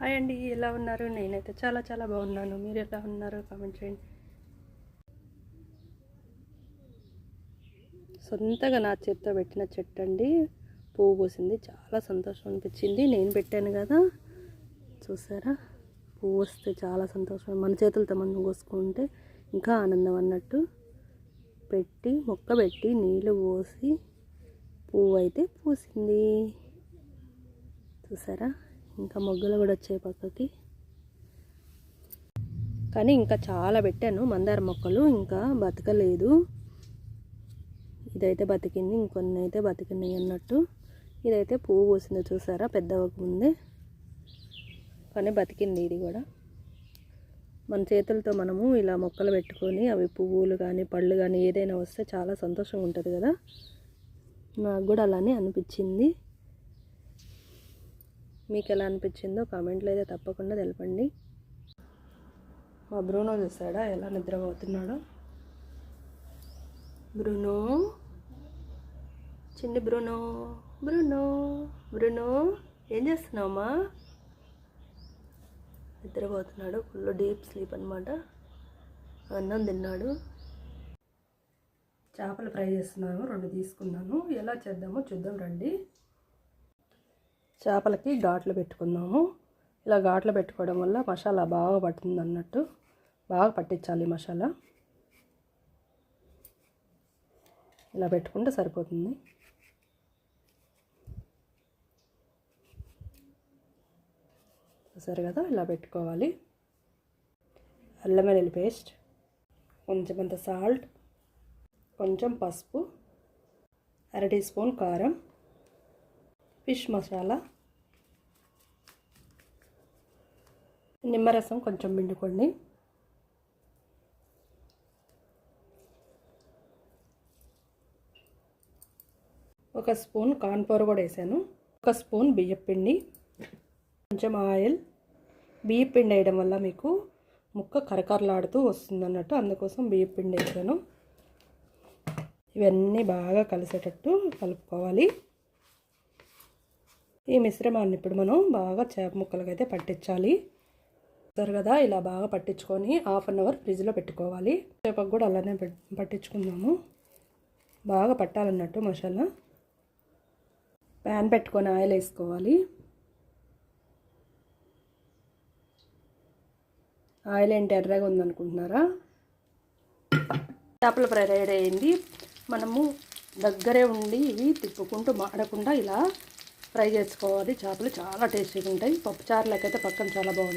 Hi అండి, ఎలా ఉన్నారు? నేనైతే చాలా చాలా బాగున్నాను. మీరు ఎలా ఉన్నారు? కామెంట్ చేయండి. సొంతగా నా చేత్తో పెట్టిన చెట్టు అండి, పువ్వు పూసింది. చాలా సంతోషం అనిపించింది. నేను పెట్టాను కదా, చూసారా? పువ్వు వస్తే చాలా సంతోషం. మన చేతులతో మనం కోసుకుంటే ఇంకా ఆనందం అన్నట్టు. మొక్క పెట్టి నీళ్ళు పోసి పువ్వు అయితే పూసింది. చూసారా? ఇంకా మొగ్గలు కూడా వచ్చాయి పక్కకి. కానీ ఇంకా చాలా పెట్టాను మందార మొక్కలు, ఇంకా బతకలేదు. ఇదైతే బతికింది, ఇంకొన్ని అయితే బతికినాయి అన్నట్టు. ఇదైతే పువ్వు పూసింది, చూసారా? పెద్దవకు ముందే, కానీ బతికింది ఇది కూడా. మన చేతులతో మనము ఇలా మొక్కలు పెట్టుకొని అవి పువ్వులు కానీ పళ్ళు కానీ ఏదైనా వస్తే చాలా సంతోషంగా ఉంటుంది కదా. నాకు కూడా అలానే అనిపించింది. మీకు ఎలా అనిపించిందో కామెంట్లో అయితే తప్పకుండా తెలపండి. మా బ్రూనో చూసాడా ఎలా నిద్రపోతున్నాడో? బ్రూనో, చిన్ని బ్రూనో, బ్రూనో బ్రూనో ఏం చేస్తున్నావమ్మా? నిద్రపోతున్నాడు. ఫుల్ డీప్ స్లీప్ అనమాట. అన్నం తిన్నాడు. చేపలు ఫ్రై చేస్తున్నాను, 2 తీసుకున్నాను. ఎలా చేద్దామో చూద్దాం రండి. చేపలకి ఘాట్లు పెట్టుకుందాము. ఇలా ఘాట్లు పెట్టుకోవడం వల్ల మసాలా బాగా పడుతుంది అన్నట్టు. బాగా పట్టించాలి మసాలా. ఇలా పెట్టుకుంటే సరిపోతుంది. చూసారు కదా, ఇలా పెట్టుకోవాలి. అల్లం వెల్లుల్లి పేస్ట్, కొంచెం అంత సాల్ట్, కొంచెం పసుపు, 1/2 టీ స్పూన్ కారం, ఫిష్ మసాలా, నిమ్మరసం కొంచెం పిండుకోండి. ఒక స్పూన్ కార్న్ఫ్లోర్ కూడా వేసాను. 1 స్పూన్ బియ్యపిండి, కొంచెం ఆయిల్. బియ్యపిండి వేయడం వల్ల మీకు ముక్క కరకరలాడుతూ వస్తుంది అన్నట్టు, అందుకోసం బియ్యపిండి వేసాను. ఇవన్నీ బాగా కలిసేటట్టు కలుపుకోవాలి. ఈ మిశ్రమాన్ని ఇప్పుడు మనం బాగా చేప ముక్కలకైతే పట్టించాలి. చూస్తారు కదా, ఇలా బాగా పట్టించుకొని 1/2 అవర్ ఫ్రిడ్జ్లో పెట్టుకోవాలి. చేపకు కూడా అలానే పట్టించుకుందాము. బాగా పట్టాలన్నట్టు మసాలా. ప్యాన్ పెట్టుకొని ఆయిల్ వేసుకోవాలి. ఆయిల్ ఏంటి ఎర్రగా ఉందనుకుంటున్నారా? చేపల ఫ్రై రెడీ అయింది. మనము దగ్గరే ఉండి ఇవి తిప్పుకుంటూ మాడకుండా ఇలా ఫ్రై చేసుకోవాలి. చేపలు చాలా టేస్టీగా ఉంటాయి. పప్పుచారులకైతే పక్కన చాలా బాగుంటుంది.